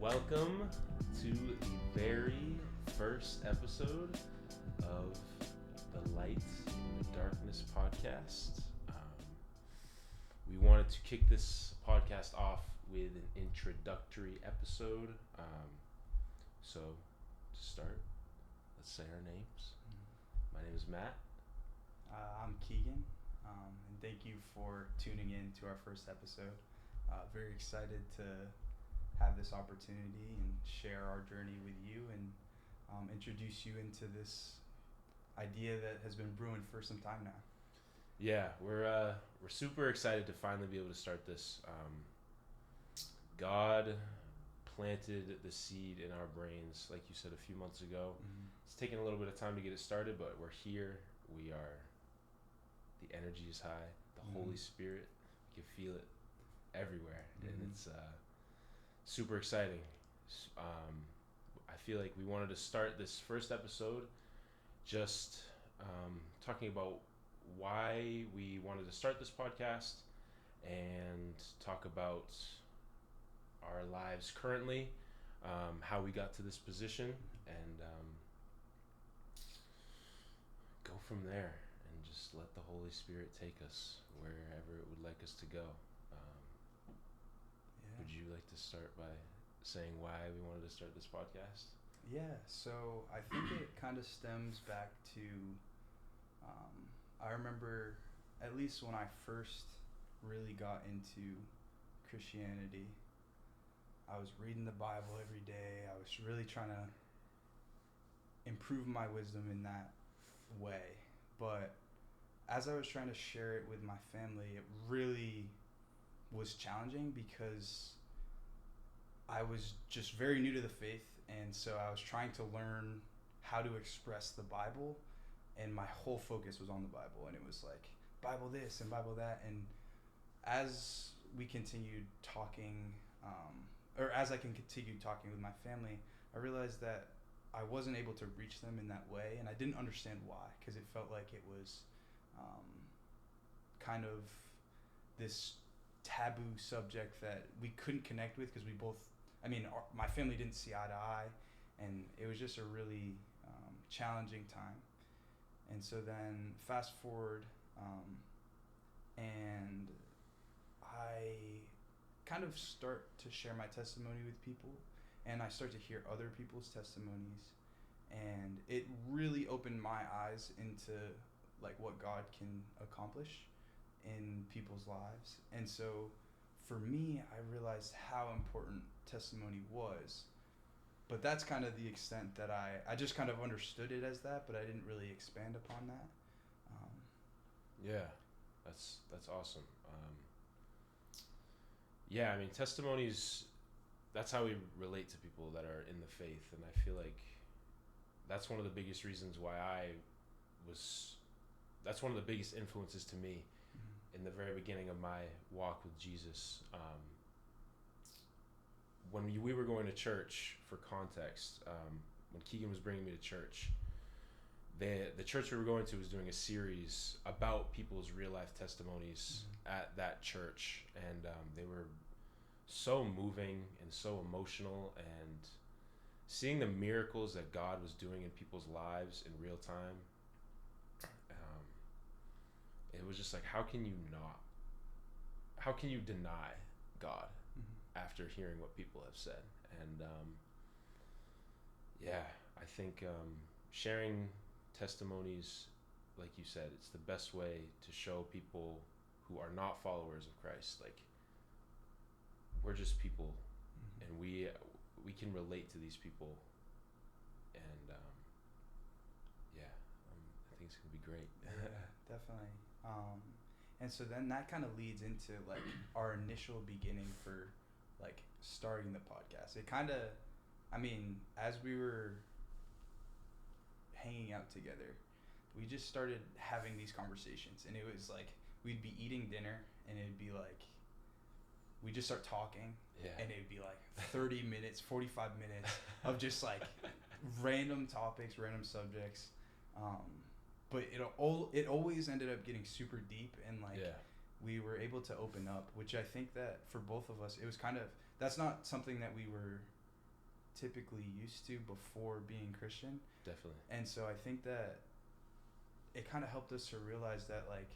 Welcome to the very first episode of the Light in the Darkness podcast. We wanted to kick this podcast off with an introductory episode. So, to start, let's say our names. My name is Matt. I'm Keegan, and thank you for tuning in to our first episode. Very excited to have this opportunity and share our journey with you and introduce you into this idea that has been brewing for some time now. Yeah, we're super excited to finally be able to start this. God planted the seed in our brains, like you said, a few months ago. Mm-hmm. It's taken a little bit of time to get it started, but we're here. We are. The energy is high. The Holy Spirit, you can feel it everywhere, and it's super exciting. I feel like we wanted to start this first episode just talking about why we wanted to start this podcast and talk about our lives currently, how we got to this position, and go from there and just let the Holy Spirit take us wherever it would like us to go. Would you like to start by saying why we wanted to start this podcast? Yeah, so I think it kind of stems back to, I remember at least when I first really got into Christianity, I was reading the Bible every day. I was really trying to improve my wisdom in that way. But as I was trying to share it with my family, it really was challenging because I was just very new to the faith, and so I was trying to learn how to express the Bible, and my whole focus was on the Bible, and it was like Bible this and Bible that. And as we continued talking, or as I continued talking with my family, I realized that I wasn't able to reach them in that way, and I didn't understand why, because it felt like it was kind of this taboo subject that we couldn't connect with because we both, my family didn't see eye to eye, and it was just a really challenging time. And so then fast forward, and I kind of start to share my testimony with people, and I start to hear other people's testimonies, and it really opened my eyes into like what God can accomplish in people's lives. And so for me, I realized how important testimony was, but that's kind of the extent that I just kind of understood it as that, but I didn't really expand upon that. Yeah, that's awesome. Yeah, I mean, testimonies, that's how we relate to people that are in the faith, and I feel like that's one of the biggest reasons why that's one of the biggest influences to me in the very beginning of my walk with Jesus. When we were going to church, for context, when Keegan was bringing me to church, the church we were going to was doing a series about people's real life testimonies at that church, and they were so moving and so emotional, and seeing the miracles that God was doing in people's lives in real time, it was just like, how can you deny God after hearing what people have said? And I think sharing testimonies, like you said, it's the best way to show people who are not followers of Christ, like, we're just people, and we can relate to these people, and I think it's gonna be great. Yeah, definitely. And so then that kind of leads into like our initial beginning for like starting the podcast. It kind of, as we were hanging out together, we just started having these conversations, and it was like we'd be eating dinner, and it'd be like we just start talking, and it'd be like 30 minutes, 45 minutes of just like random topics, random subjects. But it always ended up getting super deep, and like we were able to open up, which I think that for both of us, it was kind of, that's not something that we were typically used to before being Christian. Definitely. And so I think that it kind of helped us to realize that, like,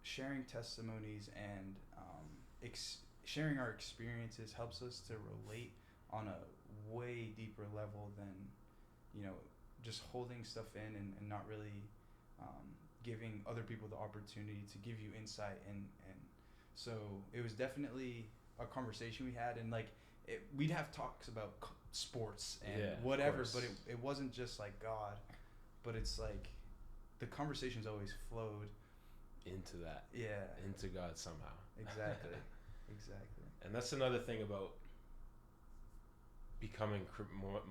sharing testimonies and sharing our experiences helps us to relate on a way deeper level than, you know, just holding stuff in and not really giving other people the opportunity to give you insight. And so it was definitely a conversation we had, and like we'd have talks about sports and whatever, but it wasn't just like God, but it's like the conversations always flowed into that, into God somehow. Exactly. And that's another thing about becoming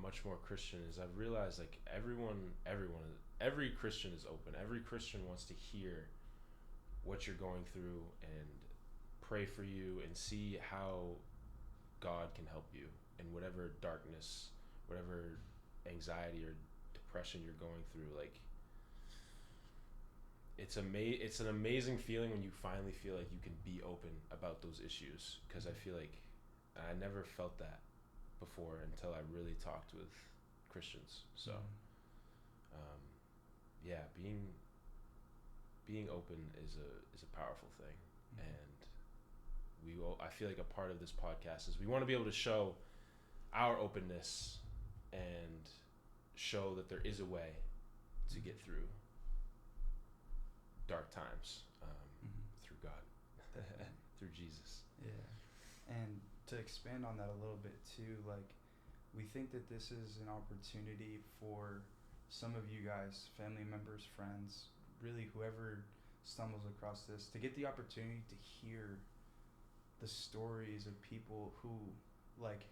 much more Christian, is I've realized, like, every Christian is open. Every Christian wants to hear what you're going through and pray for you and see how God can help you in whatever darkness, whatever anxiety or depression you're going through. Like, it's an amazing feeling when you finally feel like you can be open about those issues, because I feel like I never felt that before until I really talked with Christians. So being open is a powerful thing. And I feel like a part of this podcast is we want to be able to show our openness and show that there is a way to get through dark times through God, through Jesus. Yeah. And to expand on that a little bit too, like, we think that this is an opportunity for some of you guys, family members, friends, really whoever stumbles across this, to get the opportunity to hear the stories of people who, like,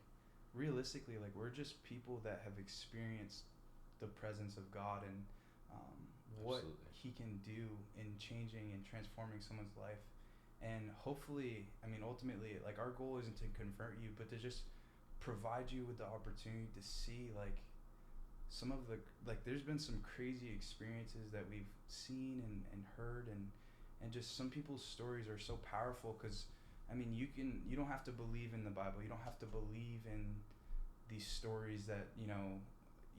realistically, like, we're just people that have experienced the presence of God and what he can do in changing and transforming someone's life. And hopefully, I mean, ultimately, like, our goal isn't to convert you, but to just provide you with the opportunity to see, like, some of the, like, there's been some crazy experiences that we've seen and heard, and just some people's stories are so powerful, because, I mean, you don't have to believe in the Bible. You don't have to believe in these stories that, you know,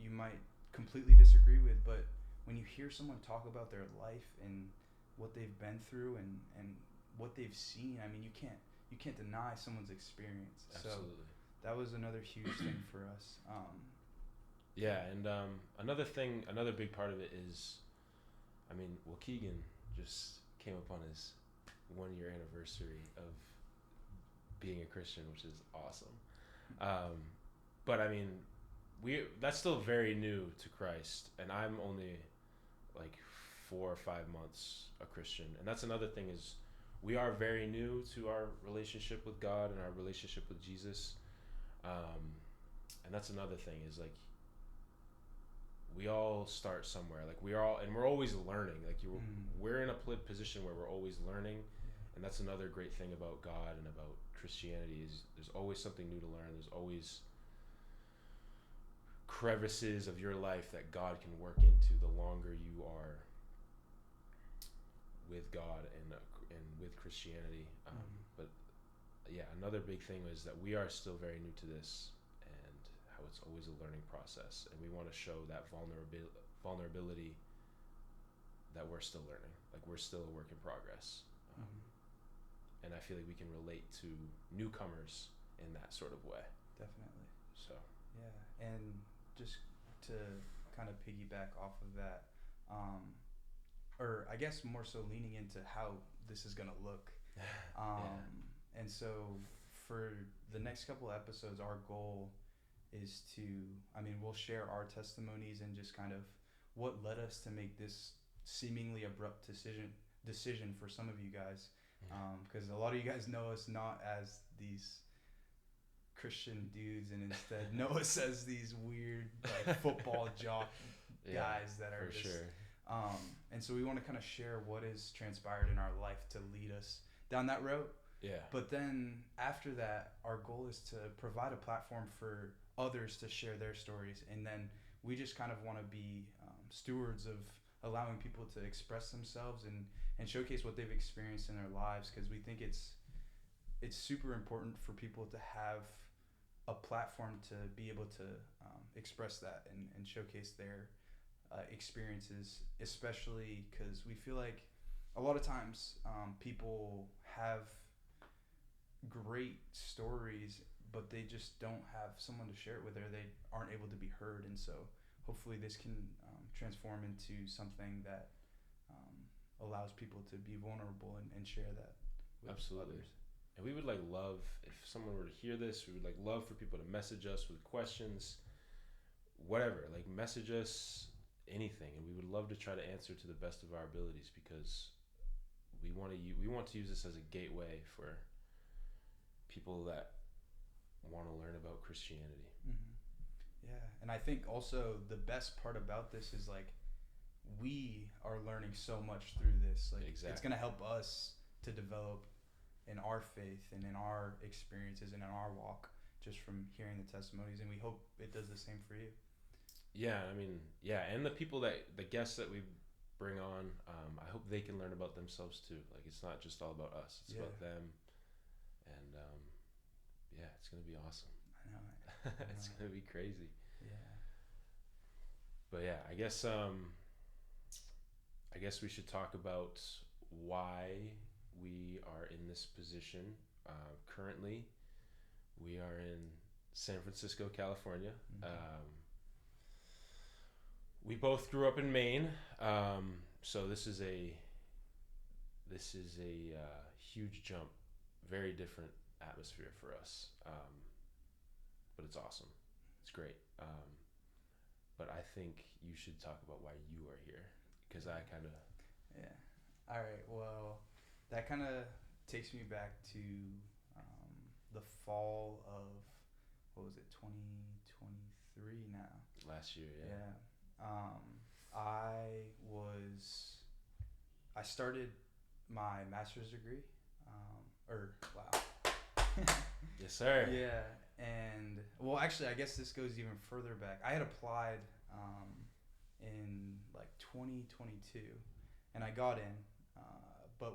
you might completely disagree with, but when you hear someone talk about their life and what they've been through and what they've seen, I mean, you can't deny someone's experience. Absolutely. So that was another huge thing for us. And another big part of it is, I mean, well, Keegan just came up on his 1-year anniversary of being a Christian, which is awesome. But I mean, that's still very new to Christ, and I'm only like 4 or 5 months a Christian. And that's another thing, is we are very new to our relationship with God and our relationship with Jesus. And that's another thing, is like, we all start somewhere. Like, we're always learning. Like, we're in a position where we're always learning. And that's another great thing about God and about Christianity, is there's always something new to learn. There's always crevices of your life that God can work into the longer you are with God and with Christianity. But yeah, another big thing is that we are still very new to this, and how it's always a learning process, and we want to show that vulnerability that we're still learning. Like, we're still a work in progress. And I feel like we can relate to newcomers in that sort of way. Definitely. So. Yeah, and just to kind of piggyback off of that, or I guess more so leaning into how this is gonna look. And so for the next couple of episodes, our goal is to, I mean, we'll share our testimonies and just kind of what led us to make this seemingly abrupt decision for some of you guys. Because a lot of you guys know us not as these Christian dudes, and instead know us as these weird, like, football jock guys that are just. Sure. And so we want to kind of share what has transpired in our life to lead us down that road. Yeah. But then after that, our goal is to provide a platform for others to share their stories, and then we just kind of want to be stewards of allowing people to express themselves and showcase what they've experienced in their lives, because we think it's super important for people to have a platform to be able to express that and showcase their experiences, especially because we feel like a lot of times people have great stories, but they just don't have someone to share it with, or they aren't able to be heard. And so hopefully this can transform into something that allows people to be vulnerable and share that with Absolutely. others. And we would like love, if someone were to hear this, we would like love for people to message us with questions, whatever, like message us anything, and we would love to try to answer to the best of our abilities, because we want to use this as a gateway for people that want to learn about Christianity. Mm-hmm. Yeah, and I think also the best part about this is like we are learning so much through this. Like Exactly. it's gonna help us to develop in our faith and in our experiences and in our walk just from hearing the testimonies, and we hope it does the same for you. Yeah, I mean, yeah, and the people the guests that we bring on, I hope they can learn about themselves too. Like it's not just all about us; it's about them, and yeah, it's gonna be awesome. I know it. It's gonna be crazy. Yeah. But yeah, I guess we should talk about why we are in this position. Currently, we are in San Francisco, California. Mm-hmm. We both grew up in Maine, so this is a huge jump, very different atmosphere for us, but it's awesome. It's great. But I think you should talk about why you are here, because I kind of... Yeah. All right. Well, that kind of takes me back to the fall of, what was it, 2023 now? Last year, yeah. Yeah. I started my master's degree. Wow. Yes, sir. Yeah, and well, actually, I guess this goes even further back. I had applied in like 2022, and I got in, but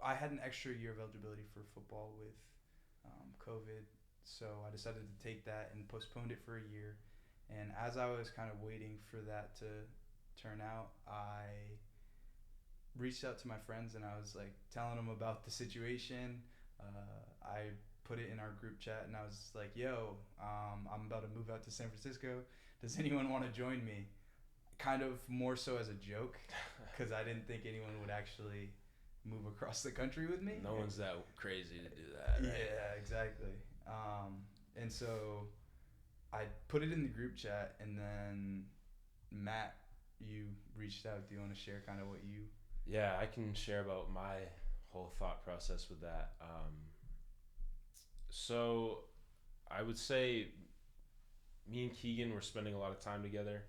I had an extra year of eligibility for football with COVID, so I decided to take that and postponed it for a year. And as I was kind of waiting for that to turn out, I reached out to my friends and I was like telling them about the situation. I put it in our group chat and I was like, "Yo, I'm about to move out to San Francisco. Does anyone want to join me?" Kind of more so as a joke, because I didn't think anyone would actually move across the country with me. No one's that crazy to do that, right? Yeah, exactly. And so I put it in the group chat, and then Matt, you reached out. Do you want to share kind of what you... Yeah, I can share about my whole thought process with that. So I would say me and Keegan were spending a lot of time together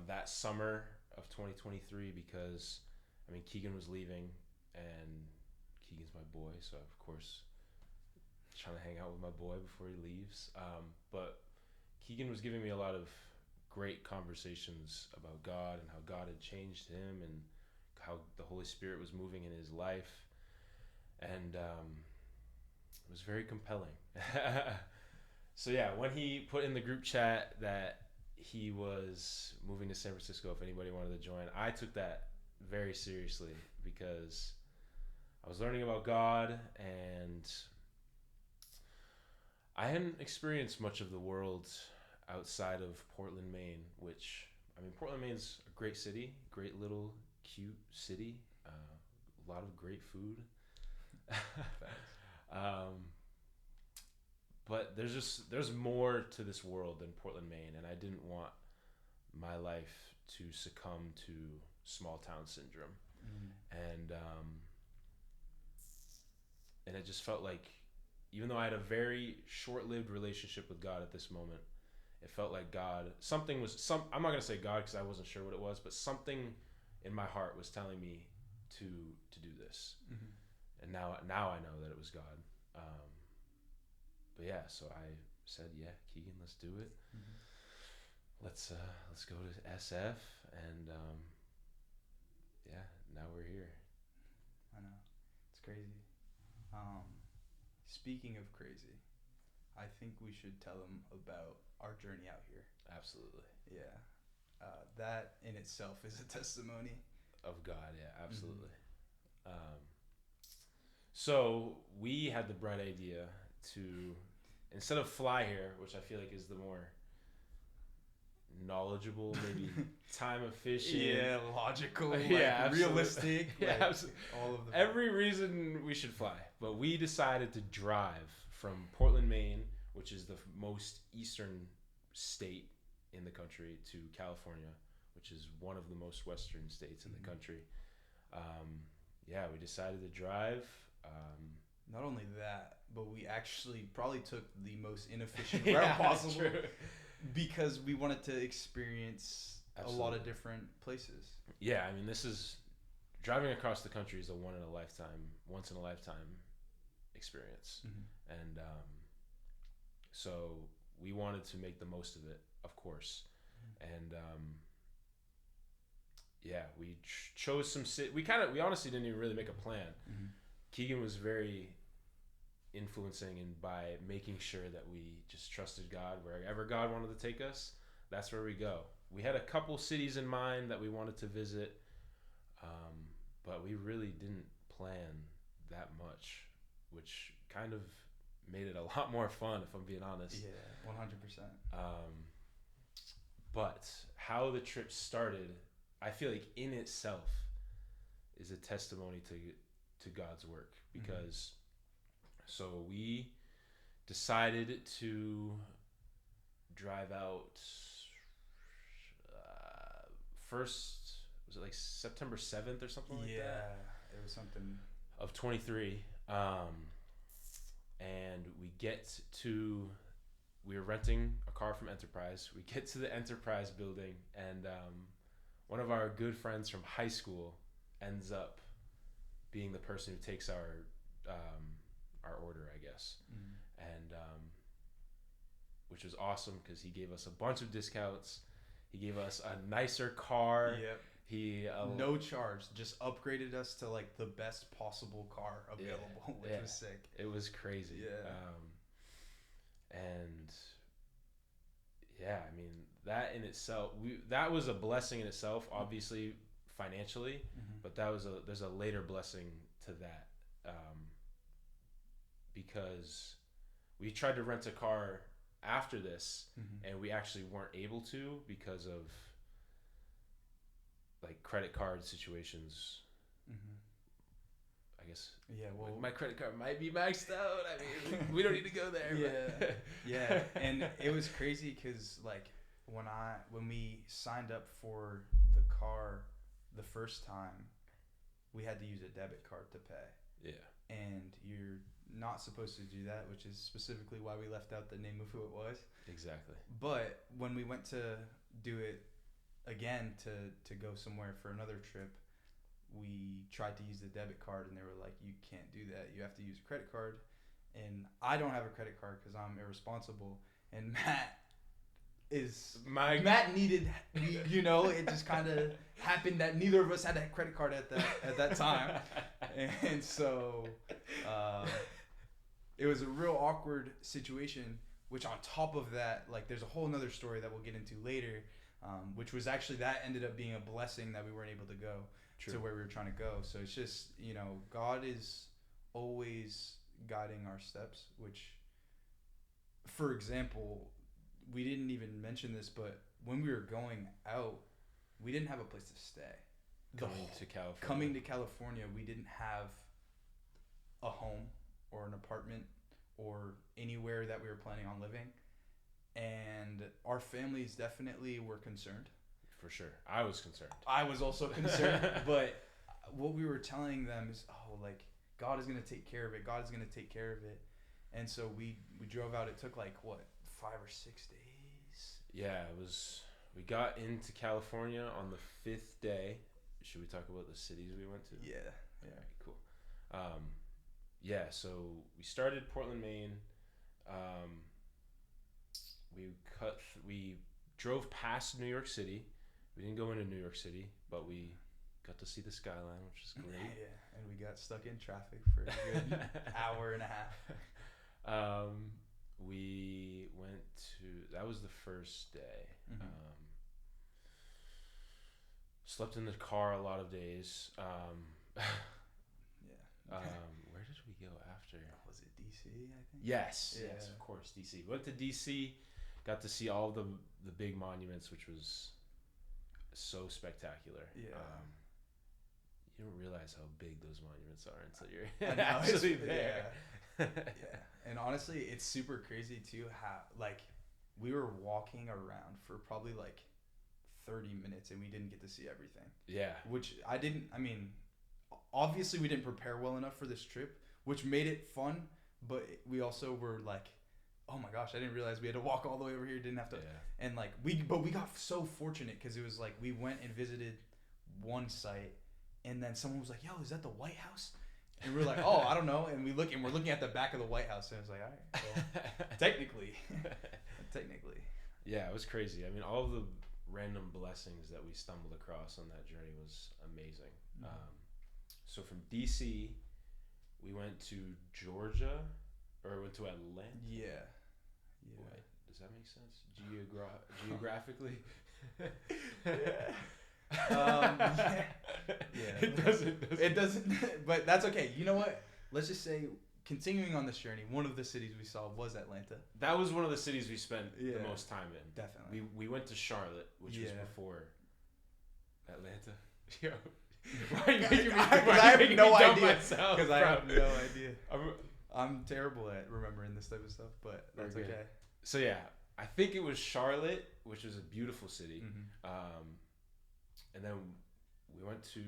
that summer of 2023, because I mean Keegan was leaving and Keegan's my boy, so of course trying to hang out with my boy before he leaves. But Keegan was giving me a lot of great conversations about God and how God had changed him and how the Holy Spirit was moving in his life, and it was very compelling. So yeah, when he put in the group chat that he was moving to San Francisco, if anybody wanted to join, I took that very seriously, because I was learning about God and I hadn't experienced much of the world outside of Portland, Maine, which, I mean, Portland, Maine's a great city, great little cute city, a lot of great food. But there's more to this world than Portland, Maine, and I didn't want my life to succumb to small town syndrome. And it just felt like, even though I had a very short-lived relationship with God at this moment, it felt like God, I'm not gonna say God because I wasn't sure what it was, but something in my heart was telling me to do this. And now I know that it was God. But yeah, so I said, yeah, Keegan, let's do it. Let's go to SF, and yeah, now we're here. I know, it's crazy. speaking of crazy, I think we should tell them about our journey out here. Absolutely. Yeah. That in itself is a testimony. Of God, yeah, absolutely. So we had the bright idea to, instead of fly here, which I feel like is the more knowledgeable, maybe time efficient. Yeah, logical, yeah, realistic. Yeah, absolutely. All of the every reason we should fly. But we decided to drive from Portland, Maine, which is the most eastern state in the country, to California, which is one of the most western states in the country. Yeah, we decided to drive. Not only that, but we actually probably took the most inefficient route possible. True. Because we wanted to experience Absolutely. a lot of different places. Yeah, I mean, this is driving across the country is a once in a lifetime experience, and so we wanted to make the most of it, of course, and yeah, we chose some we honestly didn't even really make a plan. Keegan was very influencing, and by making sure that we just trusted God. Wherever God wanted to take us, that's where we go. We had a couple cities in mind that we wanted to visit, but we really didn't plan that much, which kind of made it a lot more fun, if I'm being honest. Yeah, 100%. But how the trip started, I feel like in itself is a testimony to God's work, because so we decided to drive out first, was it like September 7th or something like that? Yeah, it was something of 23. And we were renting a car from Enterprise. We get to the Enterprise building, and one of our good friends from high school ends up being the person who takes our order, I guess. And which was awesome, because he gave us a bunch of discounts. He gave us a nicer car. Yep. He no charge, just upgraded us to like the best possible car available, which was sick. It was crazy. Yeah. And yeah, I mean, that in itself, that was a blessing in itself, obviously financially, but there's a later blessing to that, because we tried to rent a car after this, and we actually weren't able to because of like credit card situations. I guess. Yeah, well, my credit card might be maxed out. I mean, we don't need to go there. Yeah, yeah, and it was crazy because like when we signed up for the car the first time, we had to use a debit card to pay. Yeah, and you're not supposed to do that, which is specifically why we left out the name of who it was. Exactly. But when we went to do it again to go somewhere for another trip, we tried to use the debit card, and they were like, you can't do that, you have to use a credit card. And I don't have a credit card because I'm irresponsible, and Matt needed, it just kind of happened that neither of us had a credit card at that time. And so it was a real awkward situation, which on top of that, like, there's a whole nother story that we'll get into later, which was actually, that ended up being a blessing that we weren't able to go to where we were trying to go. So it's just, God is always guiding our steps, which, for example, we didn't even mention this, but when we were going out, we didn't have a place to stay. Coming to California, we didn't have a home or an apartment or anywhere that we were planning on living. And our families definitely were concerned. For sure. I was concerned. I was also concerned. But what we were telling them is, God is going to take care of it. God is going to take care of it. And so we drove out. It took 5 or 6 days. Yeah, we got into California on the 5th day. Should we talk about the cities we went to? Yeah. All right, cool. So we started Portland, Maine. We drove past New York City. We didn't go into New York City, but we got to see the skyline, which is great. Yeah, and we got stuck in traffic for a good hour and a half. We went to, that was the first day. Slept in the car a lot of days. Yeah. Where did we go after? Was it DC, I think? Yes, Yeah. yes, of course, DC. Went to DC, got to see all the big monuments, which was so spectacular. Yeah. You don't realize how big those monuments are until you're I know, actually there. Yeah. And honestly, it's super crazy too how, like, we were walking around for probably like 30 minutes and we didn't get to see everything. Yeah. Which I mean, obviously we didn't prepare well enough for this trip, which made it fun, but we also were like, oh my gosh, I didn't realize we had to walk all the way over here, didn't have to. Yeah. And like, we got so fortunate because it was like we went and visited one site and then someone was like, yo, is that the White House? And we were like, oh, I don't know. And we're looking at the back of the White House and it's like, all right, well, technically. Yeah, it was crazy. I mean, all of the random blessings that we stumbled across on that journey was amazing. So from DC, we went to Georgia, or went to Atlanta. Yeah. Wait, does that make sense? Geographically? Yeah. It doesn't. But that's okay. You know what? Let's just say, continuing on this journey, one of the cities we saw was Atlanta. That was one of the cities we spent the most time in. Definitely. We went to Charlotte, which was before Atlanta. Yo, why are you making me? I have no idea. Because I have no idea. I'm terrible at remembering this type of stuff, but that's okay. So yeah, I think it was Charlotte, which was a beautiful city. And then we went to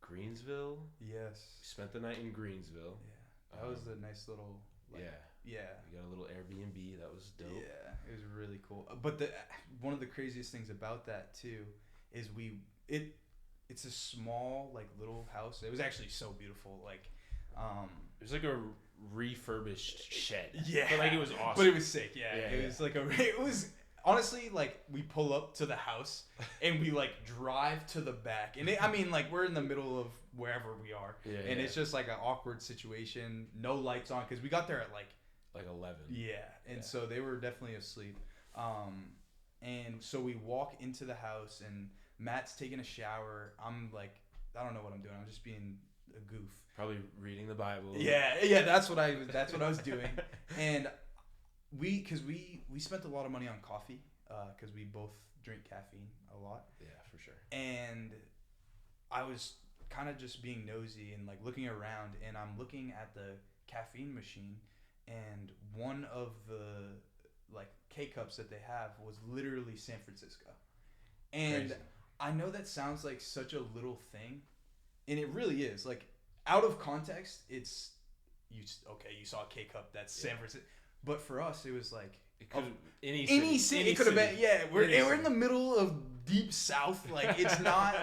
Greensville. Yes. We spent the night in Greensville. Yeah. That was a nice little. Yeah. We got a little Airbnb. That was dope. Yeah, it was really cool. But one of the craziest things about that too is it's a small like little house. It was actually so beautiful. Like, it was like a refurbished shed. Yeah. But like it was awesome. But it was sick. Yeah. It was like it was honestly like we pull up to the house and we like drive to the back and I mean like we're in the middle of wherever we are and it's just like an awkward situation. No lights on because we got there at like 11. Yeah. And so they were definitely asleep. And so we walk into the house and Matt's taking a shower. I'm like, I don't know what I'm doing. I'm just being a goof. Probably reading the Bible. Yeah. That's what I was doing. And we spent a lot of money on coffee because we both drink caffeine a lot. Yeah, for sure. And I was kind of just being nosy and like looking around, and I'm looking at the caffeine machine, and one of the like K-cups that they have was literally San Francisco. And crazy. I know that sounds like such a little thing, and it really is. Like out of context, it's you saw a K-cup that's San Francisco, but for us it was like it could any city. It could have been we're in the middle of deep south. Like it's not.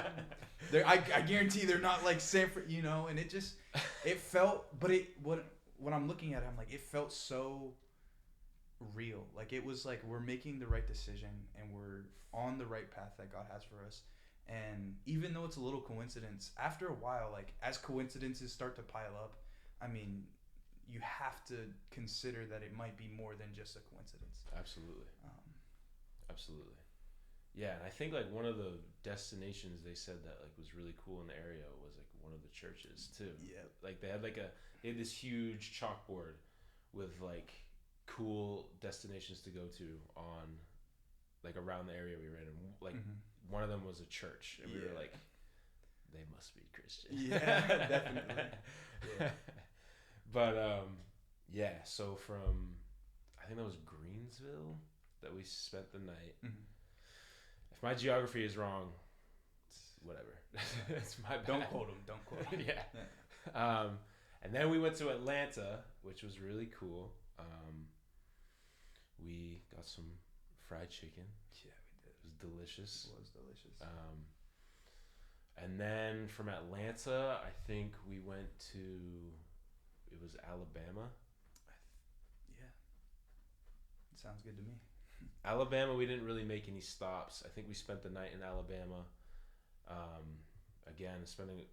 I guarantee they're not like San Francisco, and it felt. But when I'm looking at it, I'm like it felt so real. Like it was like we're making the right decision and we're on the right path that God has for us. And even though it's a little coincidence, after a while, like as coincidences start to pile up, I mean, you have to consider that it might be more than just a coincidence. Absolutely. Absolutely. Yeah, and I think like one of the destinations they said that like was really cool in the area was like one of the churches too. Yeah. Like they had this huge chalkboard with like cool destinations to go to on like around the area we were in. And like one of them was a church, and we were like, they must be Christian. Yeah, definitely. Yeah. But so from I think that was Greensville that we spent the night. If my geography is wrong, whatever. It's my bad. Don't quote him. Yeah. And then we went to Atlanta, which was really cool. We got some fried chicken. Yeah, we did. It was delicious. It was delicious. And then from Atlanta, I think we went to, it was Alabama. Yeah. It sounds good to me. Alabama, we didn't really make any stops. I think we spent the night in Alabama. Again,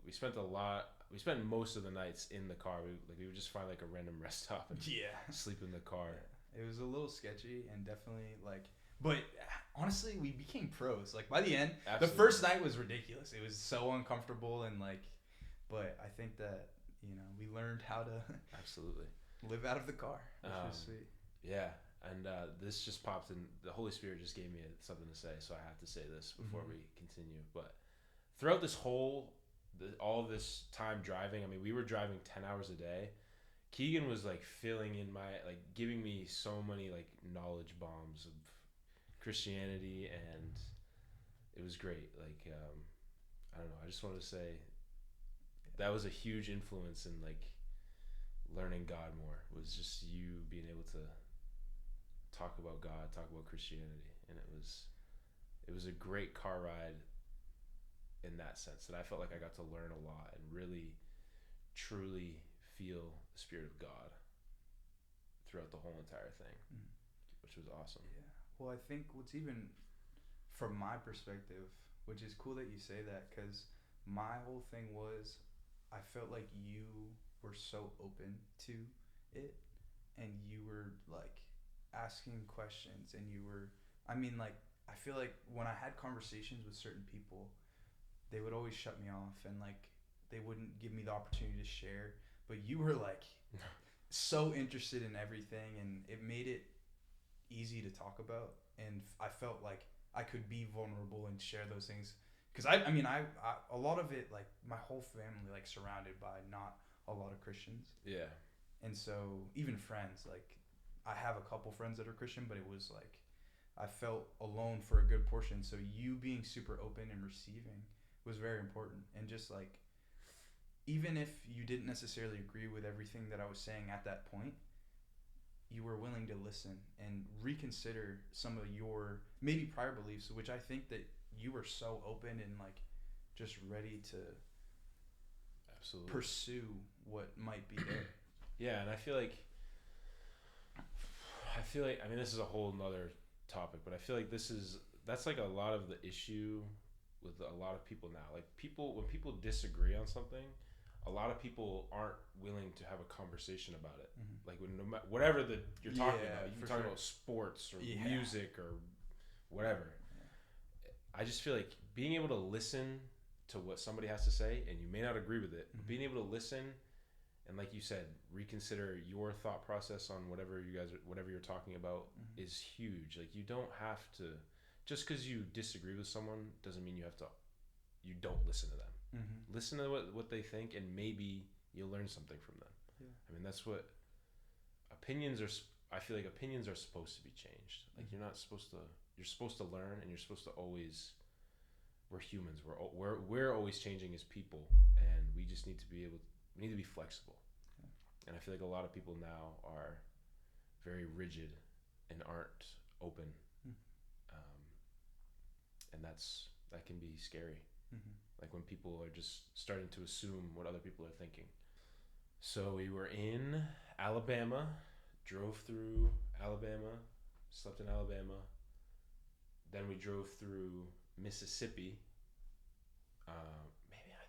we spent a lot we spent most of the nights in the car. We would just find like a random rest stop and sleep in the car. Yeah. It was a little sketchy and definitely like, but honestly, we became pros. Like by the end, the first night was ridiculous. It was so uncomfortable and like, but I think that we learned how to absolutely live out of the car, which was sweet. Yeah, and this just popped in. The Holy Spirit just gave me something to say, so I have to say this before we continue. But throughout this all this time driving, I mean, we were driving 10 hours a day. Keegan was like filling in giving me so many like knowledge bombs of Christianity, and it was great. Like, I don't know. I just wanted to say that was a huge influence in like learning God more. Was just you being able to talk about God, talk about Christianity, and it was a great car ride in that sense. That I felt like I got to learn a lot and really, truly feel the Spirit of God throughout the whole entire thing, which was awesome. Yeah. Well, I think what's even from my perspective, which is cool that you say that, because my whole thing was I felt like you were so open to it, and you were like asking questions, and I feel like when I had conversations with certain people, they would always shut me off and like they wouldn't give me the opportunity to share, but you were like so interested in everything, and it made it easy to talk about, and I felt like I could be vulnerable and share those things, because I a lot of it, like my whole family like surrounded by not a lot of Christians, and so even friends, like I have a couple friends that are Christian, but it was like I felt alone for a good portion, so you being super open and receiving was very important, and just like even if you didn't necessarily agree with everything that I was saying at that point, you were willing to listen and reconsider some of your maybe prior beliefs, which I think that you were so open and like just ready to pursue what might be there. Yeah, and I feel like I mean, this is a whole nother topic, but I feel like that's like a lot of the issue with a lot of people now. Like when people disagree on something, a lot of people aren't willing to have a conversation about it. Like whatever you're talking about, you can talk about sports or music or whatever. I just feel like being able to listen to what somebody has to say, and you may not agree with it, but being able to listen and, like you said, reconsider your thought process on whatever you're talking about is huge. Like you don't have to, just because you disagree with someone doesn't mean you don't listen to them. Listen to what they think, and maybe you'll learn something from them. I mean, that's what opinions are. I feel like opinions are supposed to be changed. Like you're supposed to learn, and you're supposed to always. We're humans. We're always changing as people, and we just need to be flexible. And I feel like a lot of people now are very rigid and aren't open, and that can be scary. Like when people are just starting to assume what other people are thinking. So we were in Alabama, drove through Alabama, slept in Alabama. Then we drove through Mississippi. Maybe I'm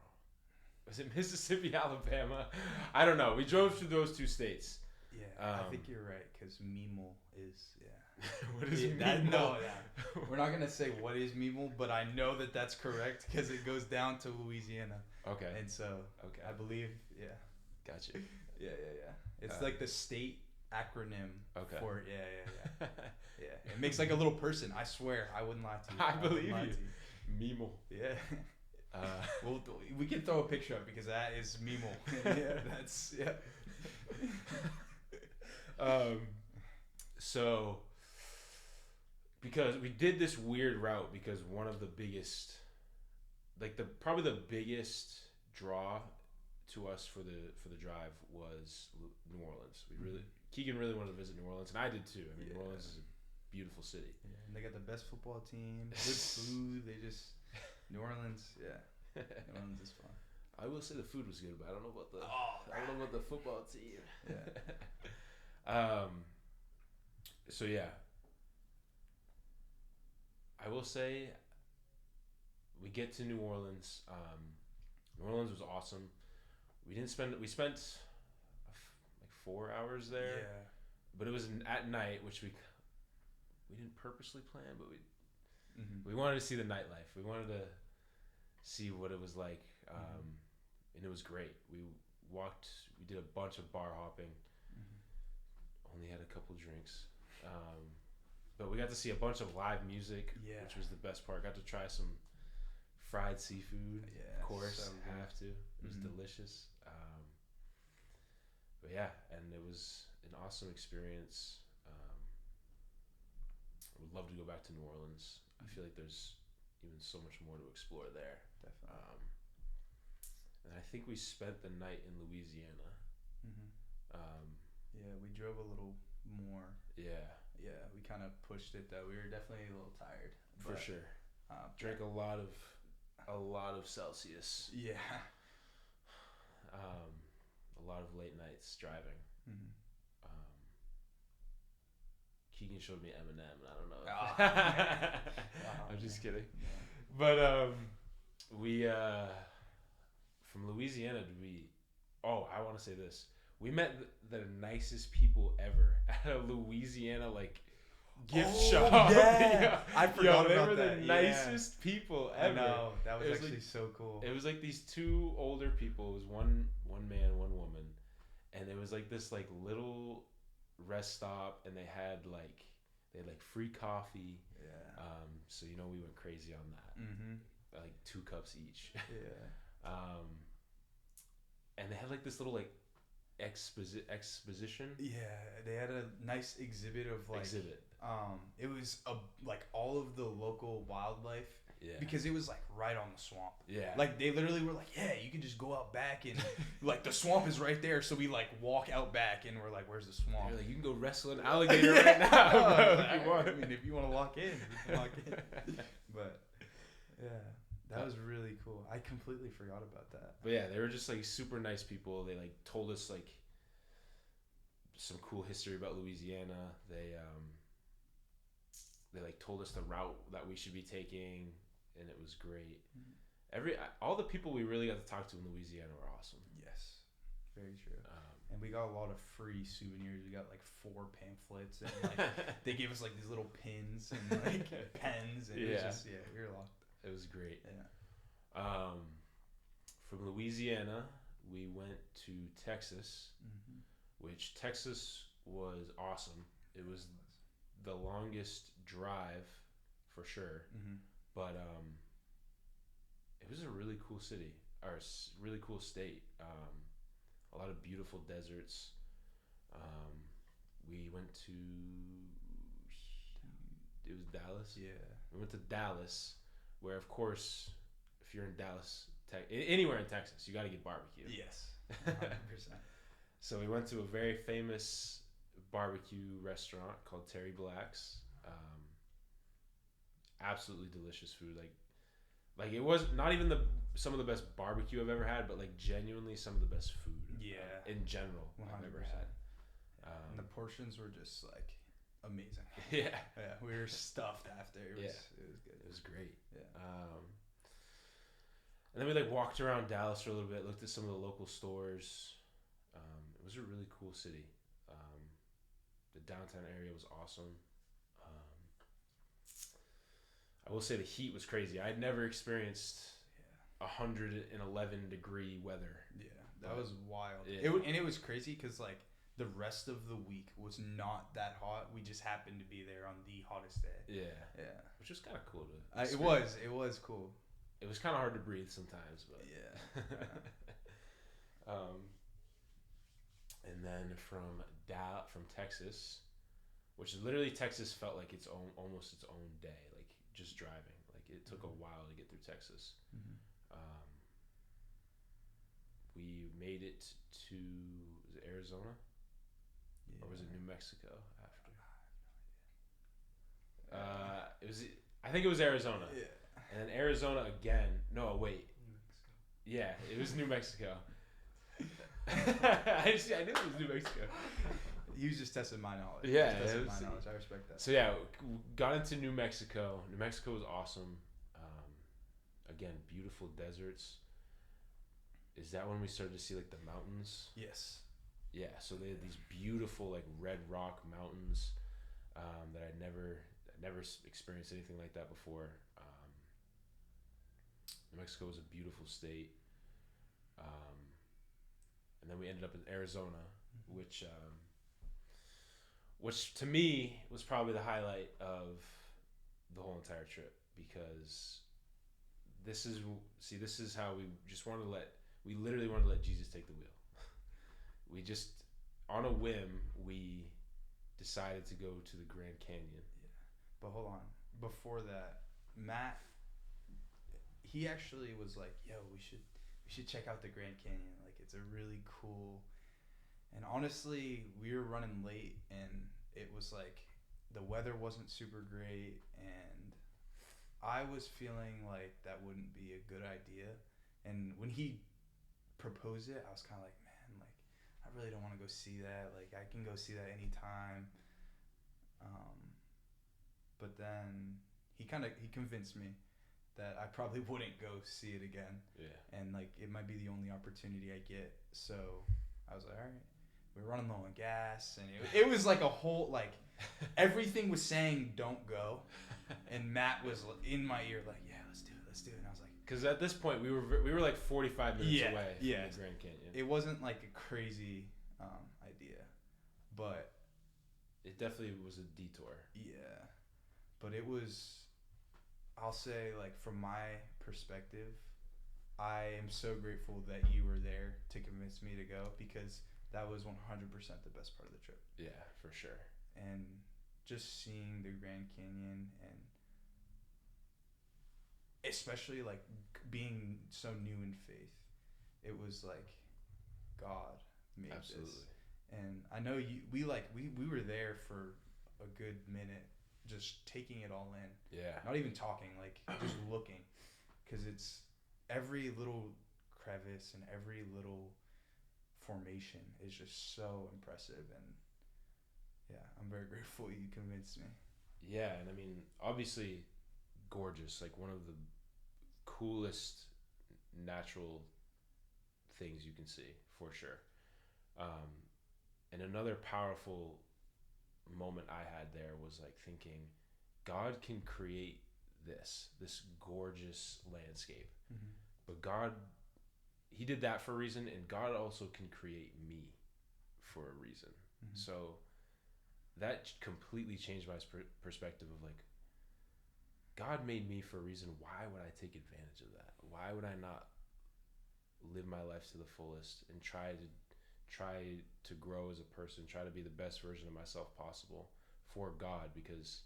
wrong. Was it Mississippi, Alabama? I don't know. We drove through those two states. Yeah, I think you're right, because Meemel is, What is Meemel? No, we're not going to say what is Meemel, but I know that that's correct, because it goes down to Louisiana. Okay. And so, I believe, Gotcha. Yeah. It's like the state acronym for, yeah. It makes like a little person. I swear, I wouldn't lie to you. I believe you. Meemel. Yeah. We can throw a picture up, because that is Meemel. So, because we did this weird route, because one of the biggest, like probably the biggest draw to us for the drive was New Orleans. Keegan really wanted to visit New Orleans, and I did too. I mean, New Orleans is a beautiful city. Yeah, and they got the best football team, good food. New Orleans, New Orleans is fun. I will say the food was good, but I don't know about the football team. So I will say we get to New Orleans. New Orleans was awesome. We spent like 4 hours there, Yeah. but it was at night, which we didn't purposely plan, but Mm-hmm. we wanted to see the nightlife. We wanted to see what it was like, and it was great. We did a bunch of bar hopping. Mm-hmm. Only had a couple drinks, but we got to see a bunch of live music, Yeah. which was the best part. Got to try some fried seafood, Yeah, of course. so good. Have to. It was Mhm. delicious. But yeah, and it was an awesome experience. I would love to go back to New Orleans. I feel like there's even so much more to explore there. Definitely. And I think we spent the night in Louisiana. Mm-hmm. Um, Yeah, we drove a little more. yeah, Yeah, we kind of pushed it though. We were definitely a little tired. for but, sure. Drank Drank a lot of Celsius. Yeah. A lot of late nights driving. Mm-hmm. Keegan showed me Eminem, and I don't know. Oh, I'm just kidding. Yeah. But we from Louisiana I want to say this. We met the nicest people ever at a Louisiana gift shop. Yeah, I forgot they about were that. the nicest people I ever. know that was It was actually like- so cool. It was like these two older people. It was one man, one woman, and it was like this little rest stop, and they had free coffee. Yeah. So we went crazy on that. Mm-hmm. Like 2 cups each. Yeah. And they had this little exposition. Yeah, they had a nice exhibit of Exhibit. It was all of the local wildlife. Yeah. Because it was right on the swamp. Yeah. They literally were yeah, you can just go out back and the swamp is right there. So we walk out back and we're where's the swamp? They're you can go wrestle an alligator right now, bro, if you want. I mean, if you want to lock in, you can lock in. But yeah, that was really cool. I completely forgot about that. But yeah, they were just super nice people. They told us some cool history about Louisiana. They told us the route that we should be taking, and it was great. All the people we really got to talk to in Louisiana were awesome. Yes, very true. And we got a lot of free souvenirs. We got 4 pamphlets, and they gave us these little pins and pens, and it was just we were locked. It was great. Yeah. From Louisiana, we went to Texas, which Texas was awesome. It was the longest drive, for sure, but it was a really cool city, or really cool state. A lot of beautiful deserts. We went to it was Dallas. Yeah. We went to Dallas, where of course, if you're in Dallas, anywhere in Texas, you got to get barbecue. Yes. 100%. So we went to a very famous barbecue restaurant called Terry Black's. Absolutely delicious food. It was not even some of the best barbecue I've ever had, but genuinely some of the best food. In general, 100%. I've ever had. And the portions were just amazing. Yeah. Yeah, we were stuffed after. It was good. It was great. Yeah. And then we walked around Dallas for a little bit, looked at some of the local stores. It was a really cool city. The downtown area was awesome. I will say the heat was crazy. I had never experienced 111 degree weather. Yeah, that was wild. Yeah. It was crazy because the rest of the week was not that hot. We just happened to be there on the hottest day. Yeah. Yeah. Which was kind of cool to experience. It was cool. It was kind of hard to breathe sometimes, but yeah. And then from Texas, which literally Texas felt like almost its own day, just driving. It took a while to get through Texas. We made it to Arizona, or was it New Mexico after? I think it was Arizona. Yeah. And then Arizona again. No, wait. Yeah, it was New Mexico. I knew it was New Mexico. He was just testing my knowledge. Yeah, my knowledge. I respect that. So yeah, got into New Mexico. New Mexico was awesome. Again, beautiful deserts. is that when we started to see like the mountains? Yes. Yeah, so they had these beautiful like red rock mountains that I'd never experienced anything like that before. New Mexico was a beautiful state, and then we ended up in Arizona, which to me was probably the highlight of the whole entire trip, because this is how we literally wanted to let Jesus take the wheel. We just, on a whim, we decided to go to the Grand Canyon. Yeah. But hold on. Before that, Matt, he actually was like, yo, we should check out the Grand Canyon. Like, it's a really cool. And honestly, we were running late, and it was like the weather wasn't super great, and I was feeling like that wouldn't be a good idea. And when he proposed it, I was kind of like, man, like, I really don't want to go see that. Like, I can go see that anytime. But then he convinced me that I probably wouldn't go see it again. Yeah. And like, it might be the only opportunity I get. So I was like, all right. We were running low on gas, and it was like a whole, like, everything was saying don't go, and Matt was in my ear like, yeah, let's do it. And I was like, because at this point we were like 45 minutes away from the Grand Canyon. It wasn't like a crazy idea, but it definitely was a detour. Yeah, but it was, I'll say, like, from my perspective, I am so grateful that you were there to convince me to go, because that was 100% the best part of the trip. Yeah, for sure. And just seeing the Grand Canyon, and especially like being so new in faith, it was like God made this. And I know we were there for a good minute, just taking it all in. Yeah. Not even talking, like just looking, because it's every little crevice and every little formation is just so impressive. And yeah, I'm very grateful you convinced me. Yeah, and I mean, obviously gorgeous, like one of the coolest natural things you can see, for sure. And another powerful moment I had there was like thinking, God can create this gorgeous landscape, but God, he did that for a reason, and God also can create me for a reason. So that completely changed my perspective of like, God made me for a reason. Why would I take advantage of that? Why would I not live my life to the fullest and try to grow as a person, try to be the best version of myself possible for God? Because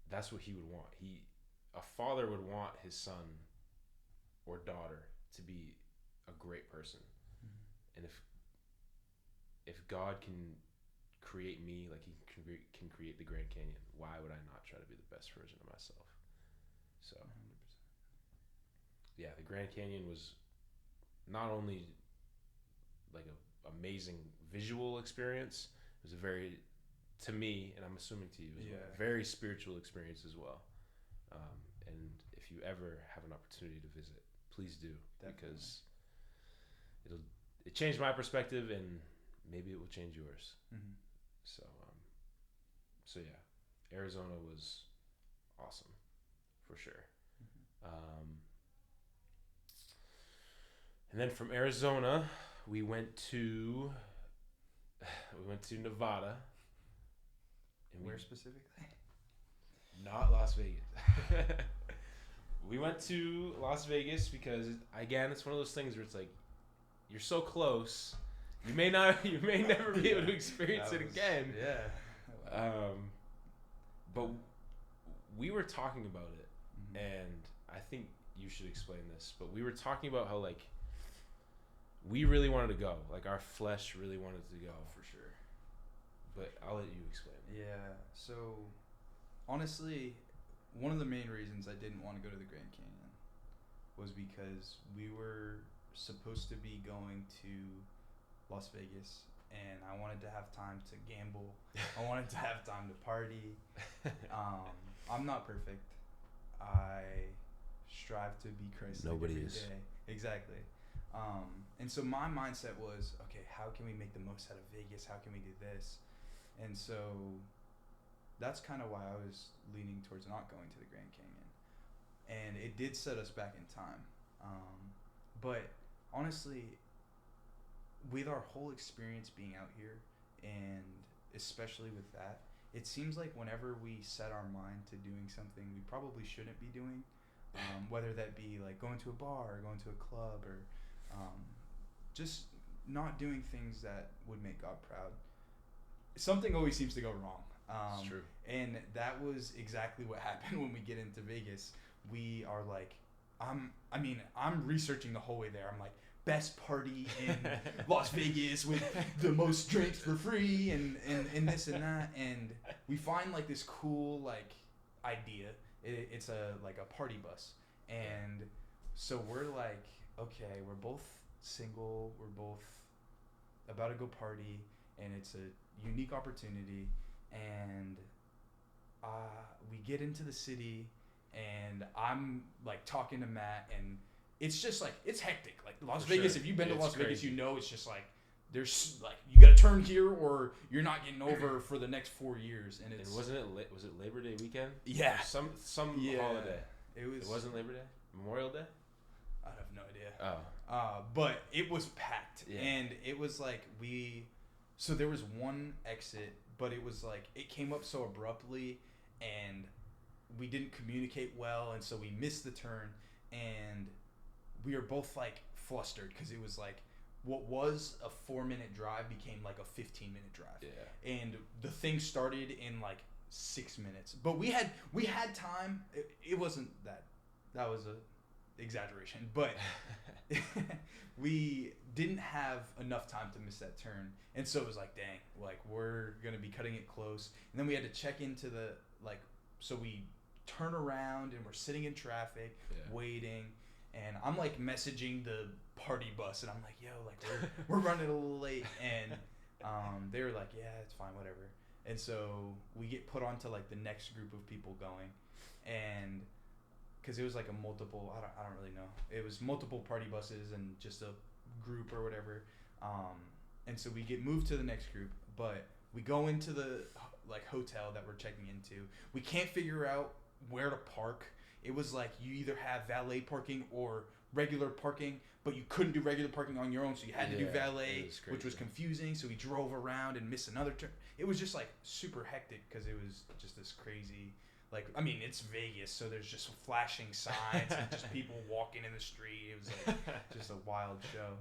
that's what he would want. A father would want his son or daughter to be a great person. And if God can create me like he can create the Grand Canyon, why would I not try to be the best version of myself? So 100%. Yeah, the Grand Canyon was not only like a amazing visual experience, it was a very, to me, and I'm assuming to you as well, very spiritual experience as well. And if you ever have an opportunity to visit, please do. Definitely. Because it changed my perspective, and maybe it will change yours. So yeah, Arizona was awesome, for sure. And then from Arizona, we went to Nevada. And where specifically? Not Las Vegas. We went to Las Vegas because, again, it's one of those things where it's like, you're so close, you may never be able to experience it again. Yeah. But we were talking about it, and I think you should explain this. But we were talking about how, like, we really wanted to go. Like, our flesh really wanted to go. For sure. But I'll let you explain. Yeah. So, honestly, one of the main reasons I didn't want to go to the Grand Canyon was because we were supposed to be going to Las Vegas, and I wanted to have time to gamble. I wanted to have time to party. I'm not perfect. I strive to be Christ-like every day. Exactly. And so my mindset was, okay, how can we make the most out of Vegas? How can we do this? And so that's kind of why I was leaning towards not going to the Grand Canyon. And it did set us back in time. But honestly, with our whole experience being out here, and especially with that, it seems like whenever we set our mind to doing something we probably shouldn't be doing, whether that be like going to a bar or going to a club or just not doing things that would make God proud, something always seems to go wrong. It's true. And that was exactly what happened when we get into Vegas. We are like, I'm researching the whole way there. I'm like, best party in Las Vegas with the most drinks for free and this and that. And we find like this cool like idea. It's a party bus. And so we're like, okay, we're both single. We're both about to go party. And it's a unique opportunity. And we get into the city, and I'm like talking to Matt, and it's just like, it's hectic. Like Las Vegas, if you've been to Las Vegas, you know it's just like, there's like, you gotta turn here or you're not getting over for the next 4 years. And it's, and was it Labor Day weekend? Yeah. Some holiday. It wasn't Labor Day? Memorial Day? I have no idea. Oh. But it was packed. Yeah. And it was like so there was one exit, but it was like, it came up so abruptly and we didn't communicate well. And so we missed the turn, and we were both like flustered because it was like, what was a 4-minute drive became like a 15-minute drive. Yeah. And the thing started in like 6 minutes, but we had time. It wasn't that was a exaggeration, but we didn't have enough time to miss that turn. And so it was like, dang, like we're going to be cutting it close. And then we had to check into the, like, so we turn around and we're sitting in traffic, waiting. And I'm like messaging the party bus, and I'm like, yo, like we're running a little late. And they were like, yeah, it's fine, whatever. And so we get put onto like the next group of people going, and because it was like a multiple, I don't really know. It was multiple party buses and just a group or whatever. And so we get moved to the next group, but we go into the like hotel that we're checking into. We can't figure out where to park. It was like you either have valet parking or regular parking, but you couldn't do regular parking on your own, so you had to do valet, which was confusing. So we drove around and missed another turn. It was just like super hectic because it was just this crazy, like, I mean, it's Vegas, so there's just flashing signs and just people walking in the street. It was like just a wild show.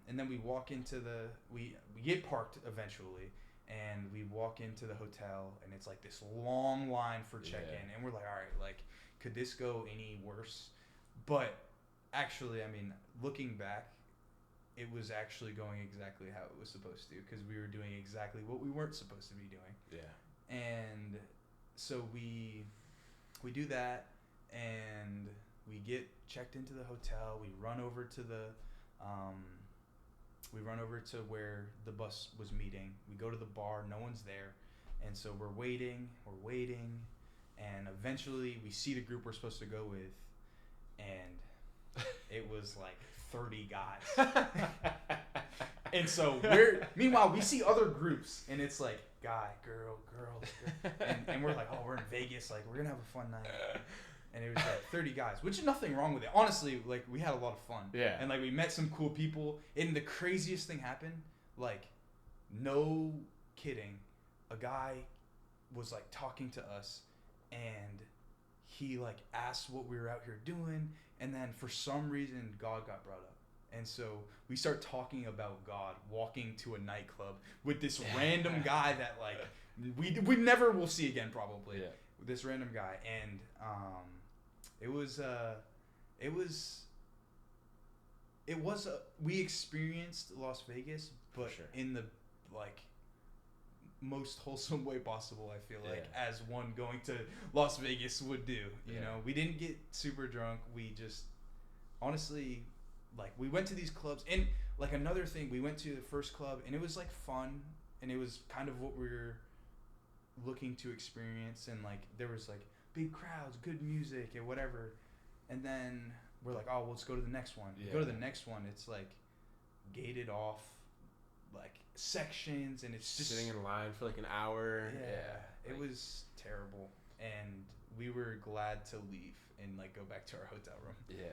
And then we walk into we get parked eventually, and we walk into the hotel, and it's like this long line for check-in, and we're like, all right, like, could this go any worse? But actually, I mean, looking back, it was actually going exactly how it was supposed to, because we were doing exactly what we weren't supposed to be doing. Yeah. And so we do that, and we get checked into the hotel. We run over to where the bus was meeting. We go to the bar. No one's there. And so we're waiting. And eventually we see the group we're supposed to go with. And it was like 30 guys. And so meanwhile, we see other groups. And it's like guy, girl. And we're like, oh, we're in Vegas. Like, we're going to have a fun night. And it was like 30 guys, which is nothing wrong with it. Honestly, like, we had a lot of fun. Yeah. And, like, we met some cool people. And the craziest thing happened, like, no kidding, a guy was, like, talking to us, and he, like, asked what we were out here doing. And then for some reason, God got brought up. And so we start talking about God walking to a nightclub with this random guy that, like, we never will see again, probably. Yeah. This random guy. And, we experienced Las Vegas, but in the like most wholesome way possible, I feel like, as one going to Las Vegas would do. You know, we didn't get super drunk. We just honestly, like, we went to these clubs, and like another thing, we went to the first club, and it was like fun, and it was kind of what we were looking to experience, and like there was like big crowds, good music, and whatever. And then we're like, oh, let's go to the next one. We go to the next one. It's like gated off, like sections, and it's just sitting in line for like an hour. Yeah, it was terrible, and we were glad to leave and like go back to our hotel room. Yeah.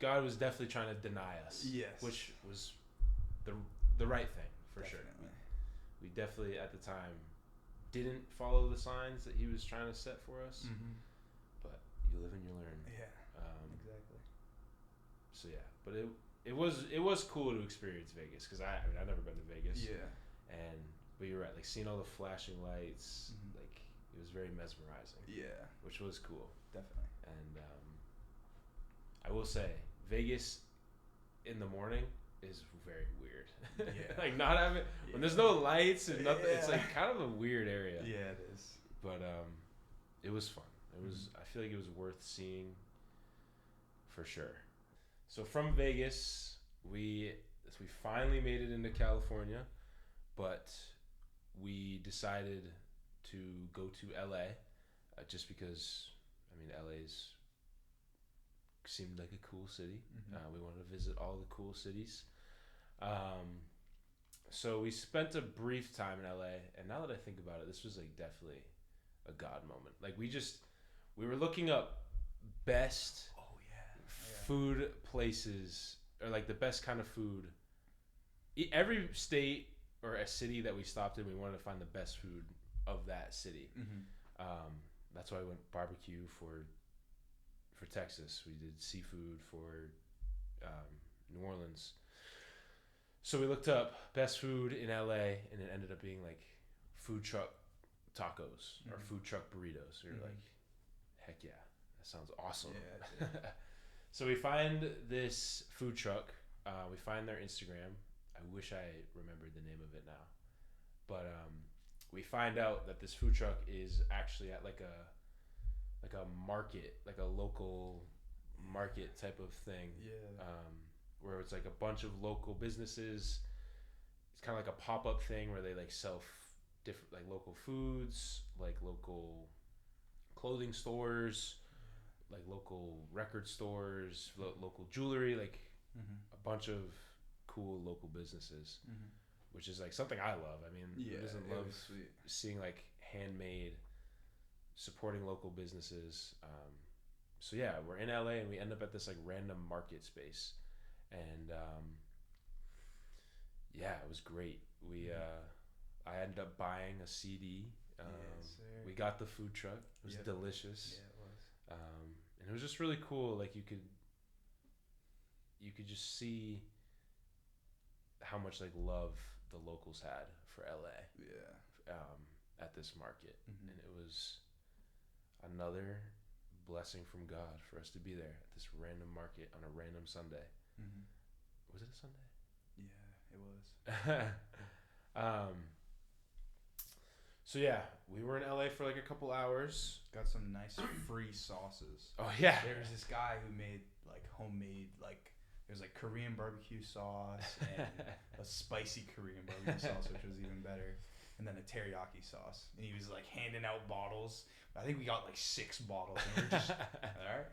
God was definitely trying to deny us. Yes. Which was the right thing for sure. We definitely at the time didn't follow the signs that he was trying to set for us. Mm-hmm. But you live and you learn. Yeah. Exactly. So yeah, but it was cool to experience Vegas because I mean I've never been to Vegas. Yeah. But you're right, like seeing all the flashing lights, Mm-hmm. like it was very mesmerizing. Yeah. Which was cool. Definitely. And I will say, Vegas in the morning is very weird. Yeah. Like not having when there's no lights and nothing. It's like kind of a weird area. Yeah, it is. But it was fun. It was. I feel like it was worth seeing. For sure. So from Vegas, we finally made it into California, but we decided to go to LA, just because I mean LA's seemed like a cool city. Mm-hmm. We wanted to visit all the cool cities. So we spent a brief time in LA, and now that I think about it, this was like definitely a God moment. Like we were looking up best food places, or like the best kind of food. Every state or a city that we stopped in, we wanted to find the best food of that city. Mm-hmm. That's why I went barbecue for Texas. We did seafood for New Orleans. So we looked up best food in LA, and it ended up being like food truck tacos or food truck burritos. We were like, heck yeah, that sounds awesome. Yeah. So we find this food truck. We find their Instagram. I wish I remembered the name of it now. But we find out that this food truck is actually at like a market, like a local market type of thing. Yeah. Where it's like a bunch of local businesses. It's kind of like a pop-up thing where they like sell different like local foods, like local clothing stores, like local record stores, local jewelry, like a bunch of cool local businesses, which is like something I love. I mean, who doesn't love seeing like handmade, supporting local businesses? So yeah, we're in LA and we end up at this like random market space, and yeah, it was great. I ended up buying a CD. We got the food truck. It was delicious. Yeah, it was. And it was just really cool. Like you could just see how much like love the locals had for LA. Yeah. At this market, and it was another blessing from God for us to be there at this random market on a random Sunday. Was it a Sunday? Yeah, it was. So yeah, we were in LA for like a couple hours. Got some nice free sauces. Oh yeah. There was this guy who made like homemade, like there's like Korean barbecue sauce and a spicy Korean barbecue sauce, which was even better, and then a teriyaki sauce. And he was like handing out bottles. I think we got like 6 bottles, and we're just all right.